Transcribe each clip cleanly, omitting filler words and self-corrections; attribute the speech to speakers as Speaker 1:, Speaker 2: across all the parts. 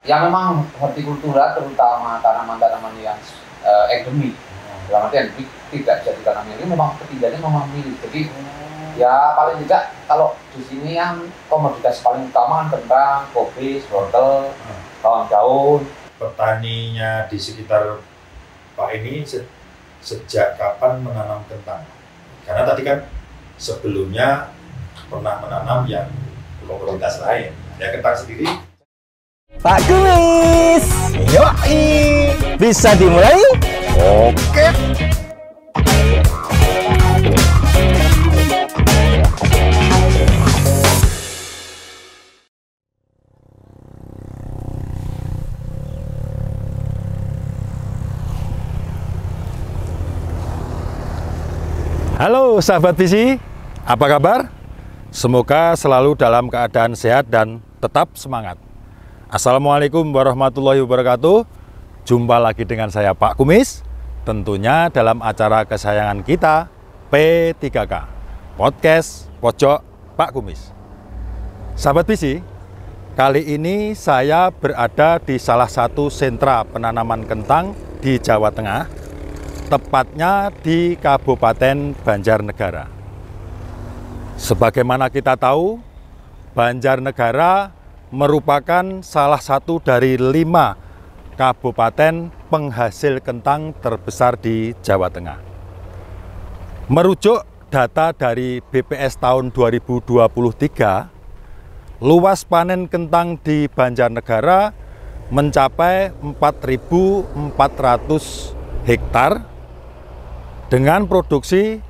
Speaker 1: Ya memang hortikultura terutama tanaman-tanaman yang endemik. Dalam artian tidak bisa ditanam ini memang ketiganya memang milih. Jadi ya paling tidak kalau di sini yang komoditas paling utama kan kentang, kopi, wortel, bawang daun.
Speaker 2: Petaninya di sekitar Pak ini sejak kapan menanam kentang? Karena tadi kan sebelumnya pernah menanam yang komoditas lain. Ya kentang sendiri.
Speaker 3: Pak Kumis, yoi, bisa dimulai? Oke.
Speaker 2: Halo sahabat visi, apa kabar? Semoga selalu dalam keadaan sehat dan tetap semangat. Assalamualaikum warahmatullahi wabarakatuh. Jumpa lagi dengan saya Pak Kumis, tentunya dalam acara kesayangan kita P3K, Podcast Pojok Pak Kumis. Sahabat visi, kali ini saya berada di salah satu sentra penanaman kentang di Jawa Tengah, tepatnya di Kabupaten Banjarnegara. Sebagaimana kita tahu, Banjarnegara merupakan salah satu dari 5 kabupaten penghasil kentang terbesar di Jawa Tengah. Merujuk data dari BPS tahun 2023, luas panen kentang di Banjarnegara mencapai 4.400 hektar dengan produksi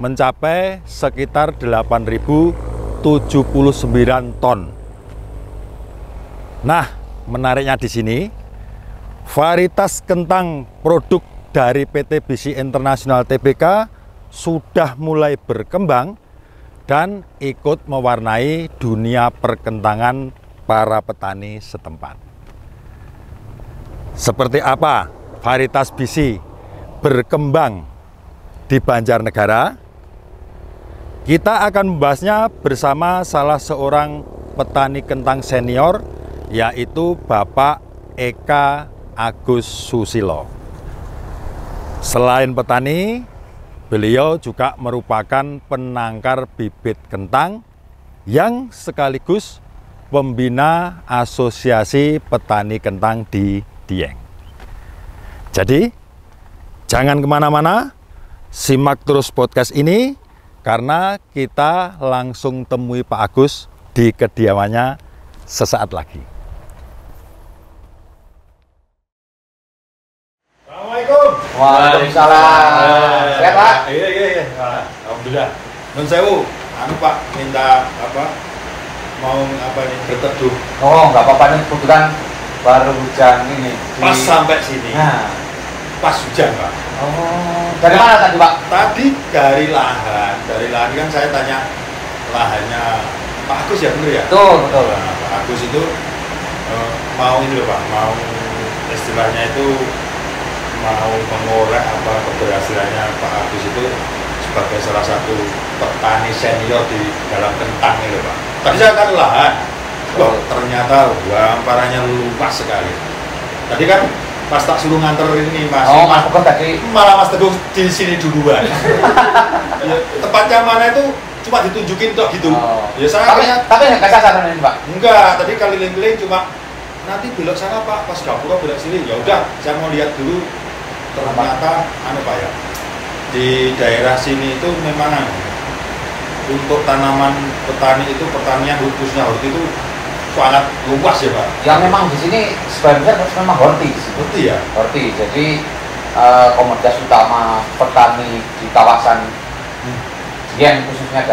Speaker 2: mencapai sekitar 8.079 ton. Nah, menariknya di sini, varietas kentang produk dari PT BC International Tbk sudah mulai berkembang dan ikut mewarnai dunia perkentangan para petani setempat. Seperti apa varietas BC berkembang di Banjarnegara? Kita akan membahasnya bersama salah seorang petani kentang senior, yaitu Bapak Eka Agus Susilo. Selain petani, beliau juga merupakan penangkar bibit kentang yang sekaligus pembina Asosiasi Petani Kentang di Dieng. Jadi, jangan kemana-mana, simak terus podcast ini, karena kita langsung temui Pak Agus di kediamannya sesaat lagi. Assalamualaikum.
Speaker 1: Waalaikumsalam. Sehat Pak?
Speaker 2: Iya. Alhamdulillah. Nun sewu, Pak minta mau nih berteduh.
Speaker 1: Oh nggak apa-apa nih, kebetulan baru hujan ini.
Speaker 2: Pas sampai sini.
Speaker 1: Nah.
Speaker 2: Pas hujan Pak.
Speaker 1: Oh, dari mana tadi Pak?
Speaker 2: Tadi dari lahan kan saya tanya lahannya Pak Agus ya, bener ya?
Speaker 1: Betul.
Speaker 2: Nah, Pak Agus itu mau ini loh Pak, mau istilahnya itu mau mengorek apa keberhasilannya Pak Agus itu sebagai salah satu petani senior di dalam kentang ini loh Pak. Tadi saya kan lahan, wah ternyata hamparannya luas sekali. Tadi kan pas tak suruh nganter ini Mas.
Speaker 1: Oh, Mas Teguh tadi.
Speaker 2: Malah Mas Teguh di sini duluan. Ya, tempatnya mana itu cuma ditunjukin kok gitu.
Speaker 1: Oh.
Speaker 2: Ya saya
Speaker 1: tapi nggak kesasar ini Pak.
Speaker 2: enggak, tadi keliling-keliling cuma nanti belok sana Pak, pas Gapura belok sini. Ya udah, saya mau lihat dulu. Ternyata Pak ya. Di daerah sini itu memang untuk tanaman petani itu pertanian khususnya horti itu sangat luas ya Pak.
Speaker 1: Ya memang di sini sebenarnya memang horti.
Speaker 2: Horti ya.
Speaker 1: Horti. Jadi komoditas utama petani di kawasan Dieng khususnya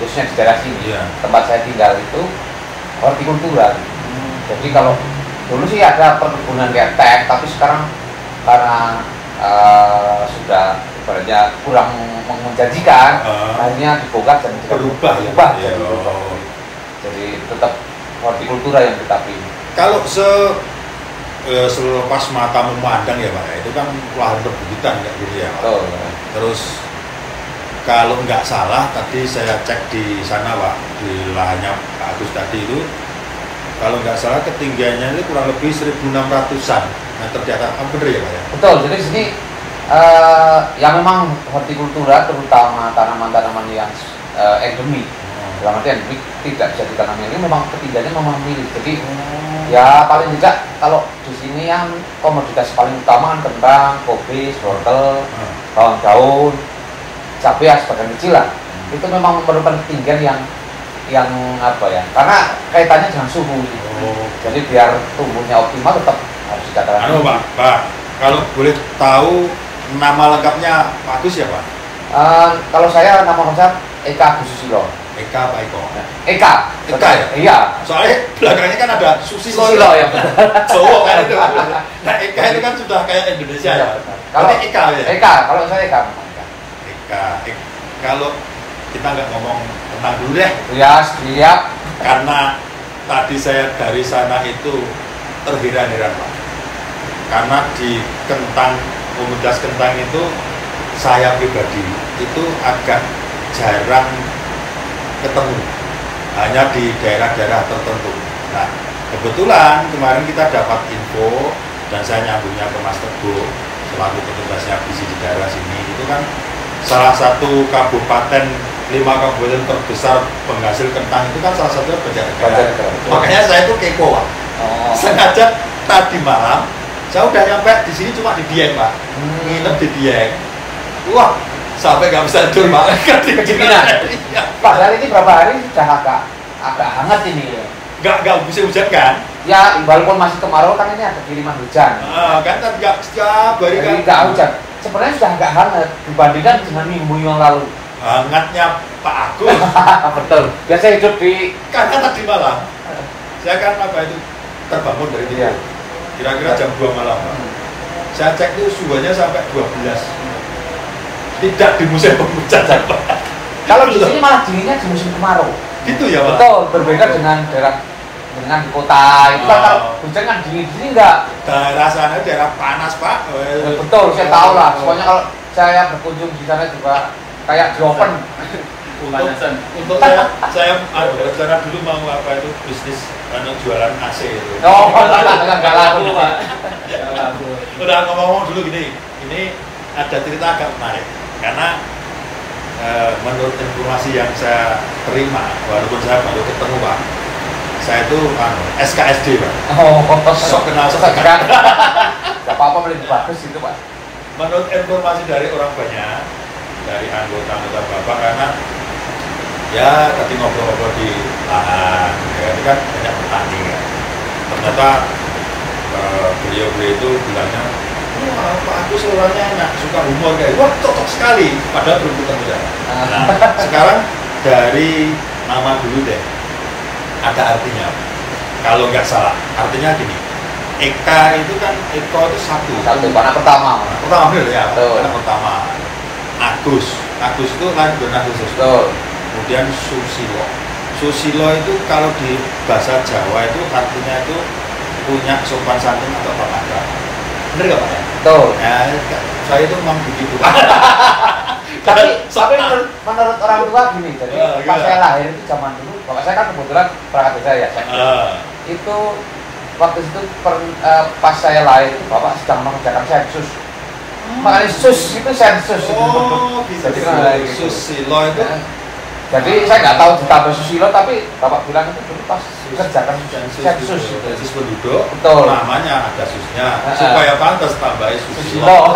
Speaker 1: khususnya di daerah sini, tempat saya tinggal itu hortikultura. Jadi kalau dulu sih ada perkebunan kayak teh, tapi sekarang karena sudah ibaratnya kurang menjanjikan, akhirnya dibongkar dan
Speaker 2: berubah ya.
Speaker 1: Jadi tetap hortikultura yang kita pilih.
Speaker 2: Kalau selepas mata memandang ya Pak, itu kan lahan perbukitan kayak gitu ya.
Speaker 1: Betul.
Speaker 2: Terus kalau nggak salah tadi saya cek di sana Pak, di lahannya Pak Agus tadi itu kalau nggak salah ketinggiannya ini kurang lebih 1.600-an meter di atas. Bener ya Pak ya?
Speaker 1: Betul, jadi di sini yang memang hortikultura terutama tanaman-tanaman yang endemik, dalam arti endemik tidak bisa ditanam ini memang ketinggiannya memang miris. Jadi ya paling tidak kalau di sini yang komoditas paling utama kan kentang, kopi, wortel, bawang daun, cabai ya sebagian kecil lah. Itu memang memerlukan ketinggian yang apa ya? Karena kaitannya dengan suhu. Jadi biar tumbuhnya optimal tetap harus dikatakan.
Speaker 2: Pak, kalau boleh tahu nama lengkapnya Pak Agus ya Pak?
Speaker 1: Kalau saya nama lengkap Eka Agus Susilo.
Speaker 2: Eka Pak Eko?
Speaker 1: Eka
Speaker 2: ya?
Speaker 1: Iya.
Speaker 2: Soalnya belakangnya kan ada Susilo
Speaker 1: ya.
Speaker 2: Cowok kan itu. Nah Eka itu kan sudah kayak Indonesia ya. Kalau Eka ya?
Speaker 1: Eka, kalau saya Eka.
Speaker 2: Kalau kita nggak ngomong tentang dulu deh.
Speaker 1: Ya, siap.
Speaker 2: Karena tadi saya dari sana itu terheran-heran Pak. Karena di komunitas kentang itu saya pribadi itu agak jarang ketemu, hanya di daerah-daerah tertentu. Nah, kebetulan kemarin kita dapat info dan saya nyambungnya ke Mas Teguh selaku petugasnya visi di daerah sini. Itu kan salah satu kabupaten 5 kabupaten terbesar penghasil kentang itu kan salah satunya Banjarnegara. Makanya saya itu kepo Pak. Sengaja tadi malam saya udah nyampe di sini cuma di Dieng Pak, nginep di Dieng. Wah, sampai nggak bisa tidur Pak.
Speaker 1: Kedinginan. Padahal ini berapa hari sudah agak hangat ini.
Speaker 2: Nggak bisa hujan kan?
Speaker 1: Ya, walaupun masih kemarau kan ini ada kiriman hujan.
Speaker 2: Kan nggak setiap hari kan?
Speaker 1: Nggak hujan. Sebenarnya sudah agak hangat dibandingkan dengan minggu yang lalu.
Speaker 2: Hangatnya Pak Agus.
Speaker 1: Betul. Biasa hidup di.
Speaker 2: Karena tadi malam saya kan terbangun dari tidur. Kira-kira jam 2 malam Pak. Saya cek itu suhunya sampai 12. Tidak di musim penghujan Pak.
Speaker 1: Kalau di sini malah dinginnya di musim kemarau.
Speaker 2: Gitu ya Pak?
Speaker 1: Betul, berbeda dengan dengan di kota. Itu kan kalau hujan kan dingin, di sini enggak.
Speaker 2: Daerah sana daerah panas Pak.
Speaker 1: Betul, saya tahu lah. Soalnya kalau saya berkunjung di sana juga kayak di oven.
Speaker 2: Untuk saya rencana dulu mau bisnis jualan AC itu.
Speaker 1: Oh, enggak laku Pak.
Speaker 2: Udah ngomong dulu gini, ini ada cerita agak menarik karena menurut informasi yang saya terima, walaupun saya baru ketemu Pak, saya itu SKSD Pak. Sok kenal sok kan.
Speaker 1: Gak apa-apa, lebih bagus itu Pak.
Speaker 2: Menurut informasi dari orang banyak, dari anggota Bapak, karena ya tadi ngobrol-ngobrol di lahan, ya, ini kan banyak petani kan. Ternyata beliau-beliau itu bilangnya, wah Pak Agus orangnya enak, suka humor kayak, wah cocok sekali, padahal belum ketemu ya. Nah, sekarang dari nama dulu deh, ada artinya. Kalau nggak salah, artinya gini, Eka itu kan, Eko itu satu,
Speaker 1: anak pertama.
Speaker 2: Pertama bener ya, anak pertama. Agus itu lahir dari Agustus. Kemudian Susilo itu kalau di bahasa Jawa itu artinya itu punya sopan santun atau tata krama. Bener nggak Pak?
Speaker 1: Betul.
Speaker 2: Ya, saya itu memang begitu.
Speaker 1: tapi menurut orang tua gini, jadi pas saya lahir itu zaman dulu, bapak saya kan kebetulan perangkat desa ya. Itu waktu itu pas saya lahir itu bapak sedang mengerjakan sensus. Makanya sus itu sensus.
Speaker 2: Bisa.
Speaker 1: Jadi
Speaker 2: Susilo itu.
Speaker 1: Jadi saya nggak tahu ditambah Susilo, tapi bapak bilang itu dulu pas kerjakan sensus.
Speaker 2: Sensus penduduk.
Speaker 1: Betul.
Speaker 2: Namanya ada susnya supaya pantas tambah Susilo.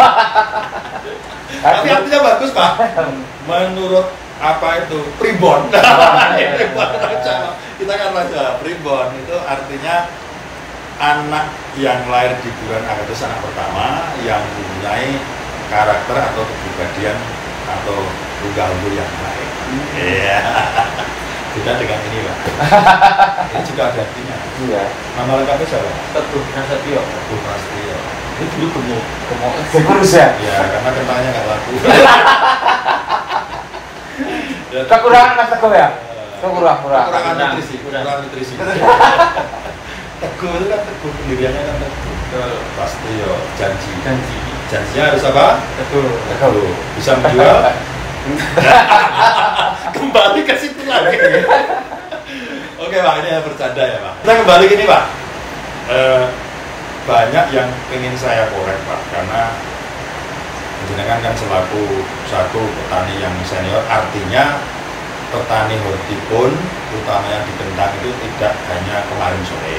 Speaker 1: Tapi
Speaker 2: artinya bagus Pak. Menurut apa itu Primbon. Kita kan baca Primbon itu artinya anak yang lahir di bulan Agustus, anak pertama yang mempunyai karakter atau kepribadian atau unggah-ungguh yang baik. Iya. Beda dengan ini Pak. Ini juga ada artinya. Iya. Nama lengkapnya siapa?
Speaker 1: Teguh Prasetyo.
Speaker 2: Teguh Prasetyo. Ini dulu gemuk.
Speaker 1: Kurus ya?
Speaker 2: Ya, karena kentangnya nggak laku.
Speaker 1: Kekurangan Mas Teguh ya?
Speaker 2: Kekurangan nutrisi. Teguh itu kan teguh, pendiriannya kan teguh. Pasti ya, janjinya harus apa? Teguh. Bisa menjual. Kembali ke situ lagi. Oke Pak, ini ya bercanda ya Pak. Kita kembali gini Pak. Banyak yang ingin saya korek Pak, karena jenengan kan selaku satu petani yang senior, artinya petani hortipun, terutama yang di Kentang itu tidak hanya kemarin sore,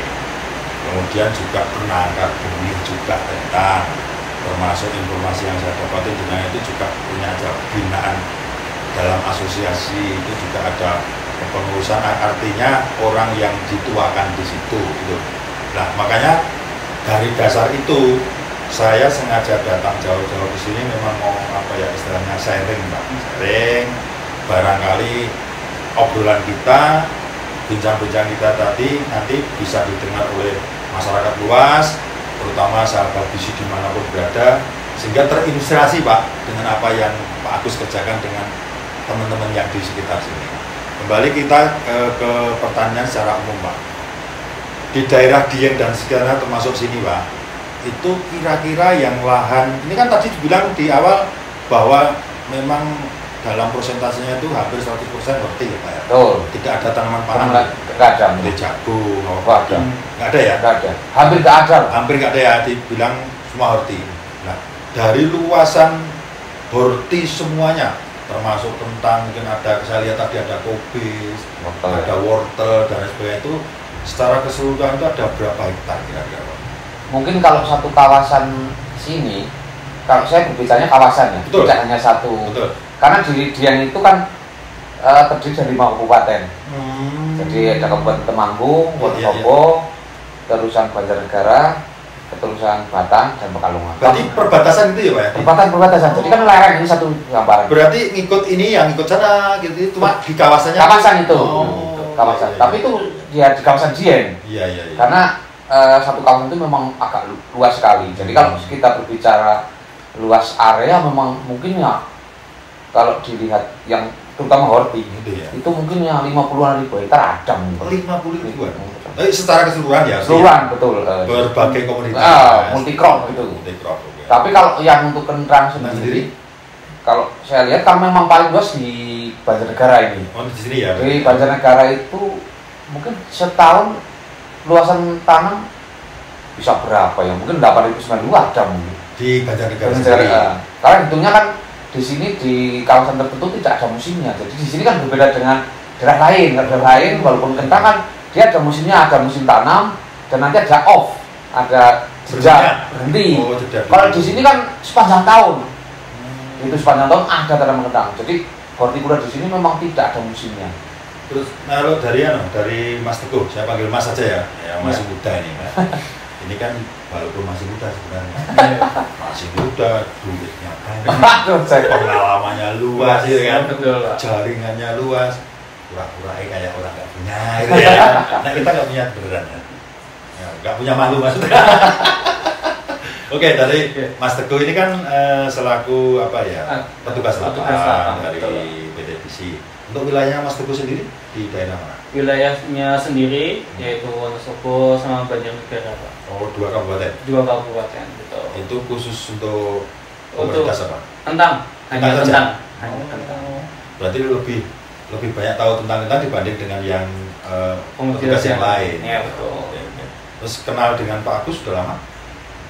Speaker 2: kemudian juga pernah angkat benih juga Kentang, termasuk informasi yang saya dapatin jenengan itu juga punya binaan dalam asosiasi, itu juga ada kepengurusan, artinya orang yang dituakan di situ gitu. Nah makanya dari dasar itu saya sengaja datang jauh-jauh di sini, memang mau apa ya istilahnya sharing Pak, sharing barangkali obrolan kita, bincang-bincang kita tadi nanti bisa didengar oleh masyarakat luas, terutama sahabat visi dimanapun berada, sehingga terinspirasi Pak dengan apa yang Pak Agus kerjakan dengan teman-teman yang di sekitar sini. Kembali kita ke pertanyaan secara umum Pak. Di daerah Dieng dan sekitarnya termasuk sini Pak, itu kira-kira yang lahan, ini kan tadi dibilang di awal bahwa memang dalam persentasenya itu hampir 100% horti ya Pak ya?
Speaker 1: Betul.
Speaker 2: Tidak ada tanaman pangan?
Speaker 1: Nggak ada.
Speaker 2: Seperti jagung,
Speaker 1: nggak ada.
Speaker 2: Nggak ada ya?
Speaker 1: Nggak ada. Hampir nggak ada.
Speaker 2: Hampir nggak ada ya, dibilang semua horti. Nah, dari luasan horti semuanya, termasuk kentang, mungkin ada, saya lihat tadi ada kobis, ada wortel, dan sebagainya, itu secara keseluruhan itu ada berapa hektar kira-kira Pak?
Speaker 1: Mungkin kalau satu kawasan sini, kalau saya berbicaranya kawasan ya,
Speaker 2: betul,
Speaker 1: tidak hanya satu.
Speaker 2: Betul.
Speaker 1: Karena di Dieng itu kan terdiri dari 5 kabupaten. Jadi ada Kabupaten Temanggung, Wonosobo, terusan Banjarnegara, keterusan Batang, dan Pekalongan.
Speaker 2: Berarti perbatasan itu ya Pak ya?
Speaker 1: Perbatasan. Jadi kan lereng, ini satu gambaran.
Speaker 2: Berarti ngikut ini yang ngikut sana gitu, cuma di kawasannya.
Speaker 1: Kawasan itu.
Speaker 2: Iya,
Speaker 1: Kawasan.
Speaker 2: iya.
Speaker 1: Tapi itu ya di kawasan Dieng.
Speaker 2: Iya.
Speaker 1: Karena satu kawasan itu memang agak luas sekali. Jadi kalau kita berbicara luas area, memang mungkin ya kalau dilihat yang terutama horti
Speaker 2: gitu ya,
Speaker 1: itu mungkin ya 50-an ribu hektar ada mungkin.
Speaker 2: 50 ribuan. Secara keseluruhan ya.
Speaker 1: Keseluruhan betul.
Speaker 2: Berbagai komoditas.
Speaker 1: Multi crop gitu.
Speaker 2: Multi crop. Okay.
Speaker 1: Tapi kalau yang untuk kentang sendiri, kalau saya lihat kan memang paling luas di Banjarnegara ini.
Speaker 2: Oh di sini ya.
Speaker 1: Di Banjarnegara itu mungkin setahun luasan tanam bisa berapa ya? Mungkin 8.900 ada mungkin.
Speaker 2: Di Banjarnegara.
Speaker 1: Karena hitungnya kan di sini di kawasan tertentu tidak ada musimnya. Jadi di sini kan berbeda dengan daerah lain. Daerah lain walaupun kentang kan dia ada musimnya, ada musim tanam dan nanti ada off, ada jeda berhenti.
Speaker 2: Oh,
Speaker 1: kalau di sini kan sepanjang tahun. Itu sepanjang tahun ada tanaman kentang. Jadi hortikultura di sini memang tidak ada musimnya.
Speaker 2: Terus kalau dari Mas Teguh, saya panggil Mas saja ya, masih muda ini Mas. Ini kan walaupun masih muda sebenarnya, masih muda, duitnya banyak, pengalamannya luas, ya kan, jaringannya luas, pura-pura kayak orang nggak punya, gitu ya. Nah kita nggak punya beneran ya, nggak punya malu maksudnya. Oke, dari Mas Teguh ini kan selaku apa ya, petugas lapangan dari PT Visi. Untuk wilayahnya Mas Teguh sendiri di daerah mana?
Speaker 4: Wilayahnya sendiri yaitu Wonosobo sama Banjarnegara Pak.
Speaker 2: Oh, 2 kabupaten? 2
Speaker 4: kabupaten, betul.
Speaker 2: Itu khusus untuk komoditas apa?
Speaker 4: Kentang, hanya kentang.
Speaker 2: Berarti lebih banyak tahu tentang kentang dibanding dengan yang komoditas yang lain.
Speaker 4: Iya, betul.
Speaker 2: Oke. Terus kenal dengan Pak Agus sudah lama?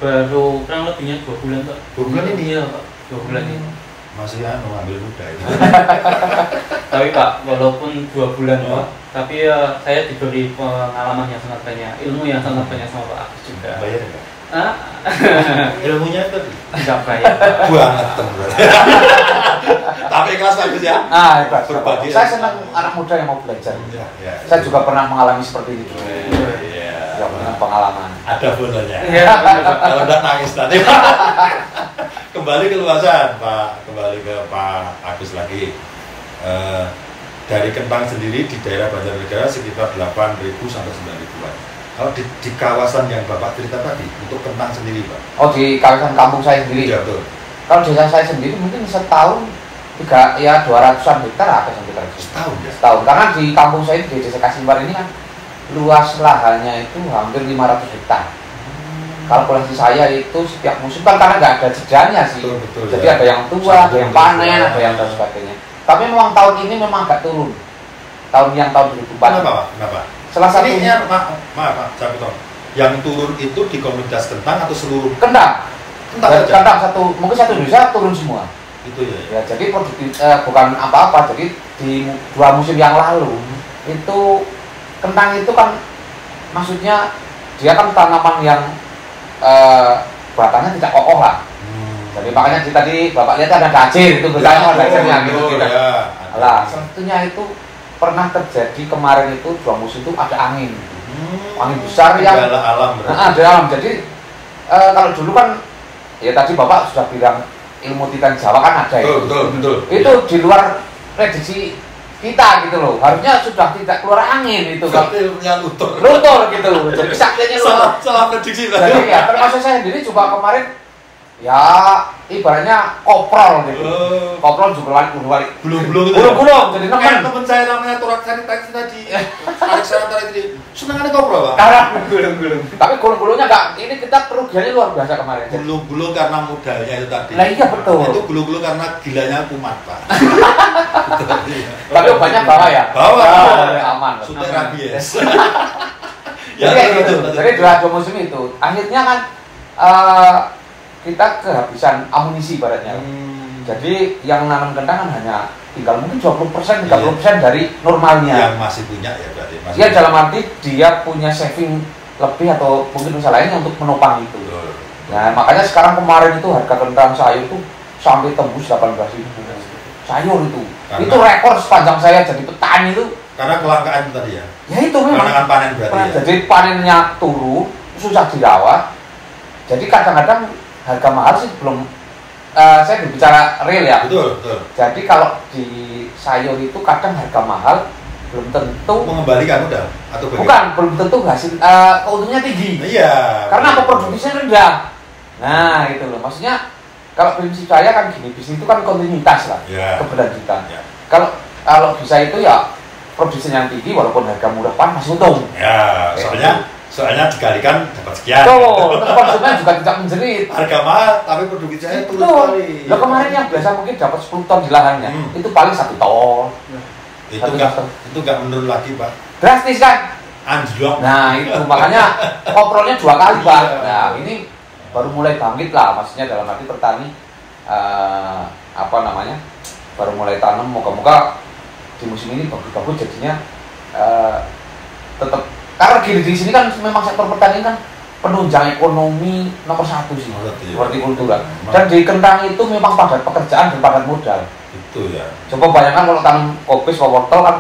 Speaker 4: Baru kurang lebihnya 2 bulan Pak.
Speaker 2: 2 bulan ini?
Speaker 4: Iya Pak, 2 bulan ini.
Speaker 2: Masih ambil muda itu.
Speaker 4: Tapi Pak, walaupun 2 bulan Pak, tapi saya diberi pengalaman yang sangat banyak, ilmu yang sangat banyak sama Pak Agus juga.
Speaker 2: Bayar nggak? Ilmunya itu
Speaker 4: tidak bayar.
Speaker 2: Banget teman. Tapi kelas bagus ya.
Speaker 1: Hebat. Saya senang anak muda yang mau belajar. Ya. Saya juga pernah mengalami seperti itu. Iya. Punya pengalaman.
Speaker 2: Ada fotonya. Kalau udah nangis tadi. Kembali ke luasan Pak, kembali ke Pak Agus lagi. Dari kentang sendiri di daerah Banjarnegara sekitar 8.000 sampai 9.000-an. Kalau di kawasan yang Bapak cerita tadi, untuk kentang sendiri Pak?
Speaker 1: Oh, di kawasan kampung saya sendiri?
Speaker 2: Iya, betul.
Speaker 1: Kalau desa saya sendiri mungkin setahun 200-an hektar apa sampai
Speaker 2: setahun ya?
Speaker 1: Setahun, karena di kampung saya di desa Kasimpar ini kan luas lahannya itu hampir 500 hektar. Kalkulasi saya itu setiap musim kan karena nggak ada jedanya sih. Betul, jadi ya. Ada yang tua, ada yang panen, ada yang dan sebagainya. Tapi memang tahun ini memang agak turun. Tahun 2004.
Speaker 2: Kenapa Pak? Kenapa?
Speaker 1: salah
Speaker 2: Ini
Speaker 1: satunya
Speaker 2: maaf saya potong. Yang turun itu di komunitas kentang atau seluruh?
Speaker 1: kentang.
Speaker 2: Kentang aja.
Speaker 1: Kentang mungkin satu Indonesia turun semua.
Speaker 2: Itu ya.
Speaker 1: Ya, jadi bukan apa-apa. Jadi di 2 musim yang lalu itu kentang itu kan maksudnya dia kan tanaman yang batangnya tidak kokoh lah. Jadi makanya tadi Bapak lihat ada gajir itu bertanya gajirnya gitu gitu. Lah, satunya itu pernah terjadi kemarin itu 2 musim itu ada angin. Angin besar yang
Speaker 2: alam berarti.
Speaker 1: Ada alam. Jadi kalau dulu kan ya tadi Bapak sudah bilang ilmu titan Jawa kan ada itu.
Speaker 2: Betul.
Speaker 1: Itu di luar prediksi kita gitu loh. Harusnya sudah tidak keluar angin itu kan.
Speaker 2: Ilmunya luntur
Speaker 1: Gitu. Jadi saktinya
Speaker 2: salah prediksi.
Speaker 1: Jadi ya termasuk saya sendiri juga kemarin ya ibaratnya koprol gitu. Koprol juga balik.
Speaker 2: Belum.
Speaker 1: Gulung jadi nemen.
Speaker 2: Teman saya namanya Turak Sanitasi tadi. Alexander tadi. Senangannya koprol, Pak.
Speaker 1: Karena gulung. Tapi gulung-gulungnya enggak, ini kita kerugiannya luar biasa kemarin.
Speaker 2: Gulung karena modalnya itu tadi.
Speaker 1: Lah iya betul.
Speaker 2: Itu gulung karena gilanya kumat, Pak.
Speaker 1: Tapi obatnya bawa ya?
Speaker 2: Bawa.
Speaker 1: Aman.
Speaker 2: Suntik rabies.
Speaker 1: Jadi gitu. Jadi 2 musim itu akhirnya kan kita kehabisan amunisi ibaratnya. Jadi yang nanam kentang kan hanya tinggal mungkin 20%, 30% dari normalnya.
Speaker 2: Yang masih punya ya berarti.
Speaker 1: Dia dalam arti dia punya saving lebih atau mungkin usaha lainnya untuk menopang itu. Nah makanya sekarang kemarin itu harga kentang sayur itu sampai tembus 18.000 sayur itu.
Speaker 2: Karena,
Speaker 1: itu rekor sepanjang saya jadi petani itu.
Speaker 2: Karena kelangkaan itu tadi ya.
Speaker 1: Ya itu memang.
Speaker 2: Kelangkaan panen berarti ya.
Speaker 1: Jadi panennya turun, susah dirawat. Jadi kadang-kadang harga mahal sih belum. Saya berbicara real ya.
Speaker 2: Betul.
Speaker 1: Jadi kalau di sayur itu kadang harga mahal belum tentu
Speaker 2: mengembalikan modal atau bagaimana?
Speaker 1: Bukan, belum tentu hasil keuntungannya tinggi.
Speaker 2: Iya.
Speaker 1: Karena apa produksinya rendah. Nah, gitu loh. Maksudnya kalau prinsip saya kan gini, bisnis itu kan kontinuitas lah, keberlanjutan. Kalau bisa itu ya produksinya yang tinggi walaupun harga murah pan masih untung.
Speaker 2: Ya, soalnya dikalikan dapat sekian.
Speaker 1: Tuh, terus konsumen juga tidak menjerit.
Speaker 2: Harga mahal tapi produksinya turun sekali.
Speaker 1: Lah kemarin yang biasa mungkin dapat 10 ton di lahannya, itu paling 1 ton.
Speaker 2: Itu nggak menurun lagi, Pak.
Speaker 1: Drastis kan?
Speaker 2: Anjlok.
Speaker 1: Nah, itu makanya koprolnya 2 kali, Pak. Nah, ini baru mulai bangkit lah, maksudnya dalam arti petani baru mulai tanam, moga-moga di musim ini bagus-bagus jadinya tetap karena gini di sini kan memang sektor pertanian kan penunjang ekonomi nomor 1 sih, hortikultura. Dan di kentang itu memang padat pekerjaan dan padat modal.
Speaker 2: Itu ya.
Speaker 1: Coba bayangkan kalau tanam kopis, wortel kan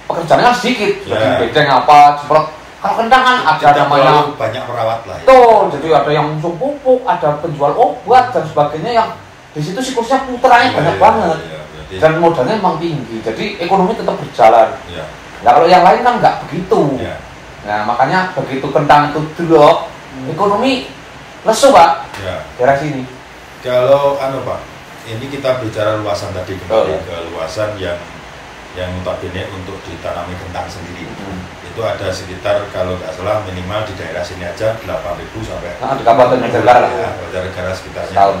Speaker 1: pekerjaannya kan sedikit, jadi bedeng apa, semprot. Kalau kentang kan ada namanya
Speaker 2: banyak perawat lah. Ya.
Speaker 1: Tuh, jadi ada yang musuh pupuk, ada penjual obat dan sebagainya yang di situ siklusnya puterannya banyak banget. Dan modalnya memang tinggi, jadi ekonomi tetap berjalan. Nah kalau yang lain kan nggak begitu. Nah makanya begitu kentang itu drop, ekonomi lesu, Pak. Daerah sini.
Speaker 2: Kalau Pak, ini kita bicara luasan tadi kembali ke luasan yang notabene untuk ditanami kentang sendiri. Itu ada sekitar kalau nggak salah minimal di daerah sini aja 8.000 sampai
Speaker 1: di Kabupaten Negara
Speaker 2: ya, negara sekitarnya.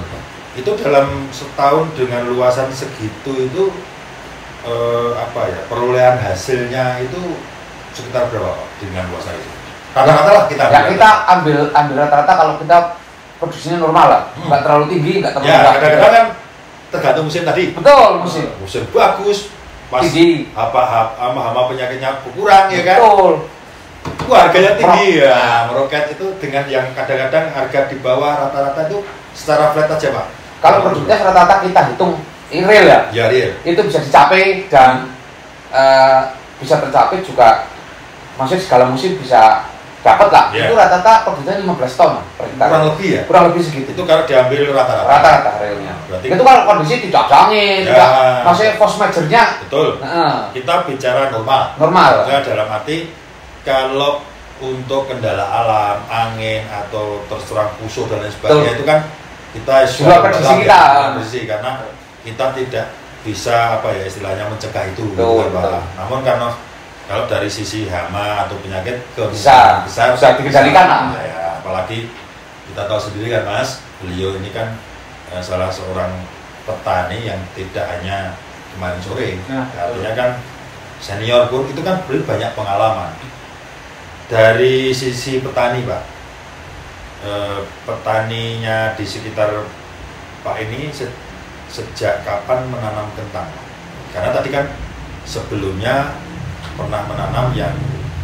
Speaker 2: Itu dalam setahun dengan luasan segitu itu perolehan hasilnya itu sekitar berapa, Pak, dengan luasan itu? Rata-rata lah kita ambil.
Speaker 1: Ya kita ambil rata-rata kalau kita produksinya normal lah, nggak terlalu tinggi, nggak terlalu rendah.
Speaker 2: Kadang-kadang kan tergantung musim tadi.
Speaker 1: Betul, musim
Speaker 2: bagus, pas
Speaker 1: tinggi.
Speaker 2: hama penyakitnya berkurang ya kan?
Speaker 1: Betul.
Speaker 2: Itu harganya tinggi ya, meroket itu dengan yang kadang-kadang harga di bawah rata-rata itu secara flat aja, Pak.
Speaker 1: Kalau produktivitas rata-rata kita hitung real ya?
Speaker 2: Ya real. Itu
Speaker 1: bisa dicapai dan bisa tercapai juga, maksudnya segala musim bisa dapat lah. Itu rata-rata produktivitasnya 15 ton per hektar.
Speaker 2: Kurang lebih ya?
Speaker 1: Kurang lebih segitu.
Speaker 2: Itu kalau diambil rata-rata? Rata-rata
Speaker 1: realnya. Itu kalau kondisi tidak angin, tidak, maksudnya force majornya.
Speaker 2: Betul. Kita bicara normal. Maksudnya dalam arti kalau untuk kendala alam, angin atau terserang musuh dan lain sebagainya itu kan kita
Speaker 1: prediksi
Speaker 2: karena kita tidak bisa istilahnya mencegah itu. Namun karena kalau dari sisi hama atau penyakit besar
Speaker 1: bisa dikendalikan lah.
Speaker 2: Ya, apalagi kita tahu sendiri kan Mas, beliau ini kan salah seorang petani yang tidak hanya kemarin sore, artinya kan senior pun itu kan beliau banyak pengalaman. Dari sisi petani, Pak, petaninya di sekitar Pak ini sejak kapan menanam kentang? Karena tadi kan sebelumnya pernah menanam yang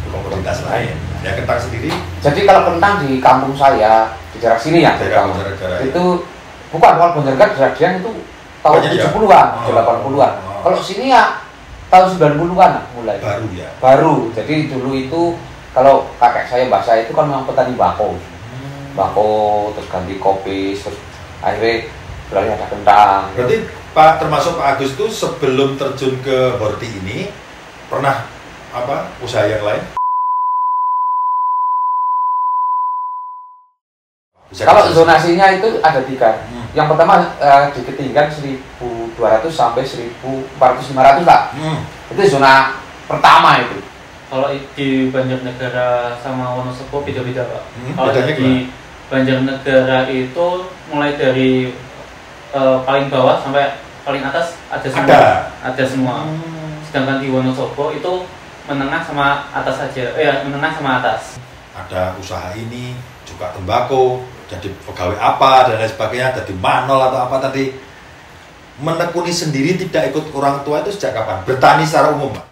Speaker 2: komoditas lain, ya kentang sendiri.
Speaker 1: Jadi kalau kentang di kampung saya di daerah sini ya,
Speaker 2: Daerah
Speaker 1: itu bukan awal Banjarnegara, daerah Dieng itu tahun 70-an, 80-an. Kalau sini ya tahun 90-an mulai.
Speaker 2: Baru ya.
Speaker 1: Baru. Jadi dulu itu kalau kakek saya, mbah saya itu kan memang petani bako. Bako terus ganti kopi, terus akhirnya beralih ada kentang.
Speaker 2: Berarti Pak, termasuk Pak Agus itu sebelum terjun ke Horti ini pernah apa usaha yang lain?
Speaker 1: Kalau zonasinya itu ada 3. Yang pertama di ketinggian 1.200 sampai 1.400-500 lah. Itu zona pertama itu.
Speaker 4: Kalau di Banjarnegara sama Wonosobo beda-beda, Pak. Kalau
Speaker 2: Bedanya
Speaker 4: di Banjarnegara itu mulai dari paling bawah sampai paling atas ada semua. Ada semua. Sedangkan di Wonosobo itu menengah sama atas saja. Menengah sama atas.
Speaker 2: Ada usaha ini juga tembakau, jadi pegawai apa dan lain sebagainya, jadi manol atau apa tadi. Menekuni sendiri tidak ikut orang tua itu sejak kapan? Bertani secara umum, Pak?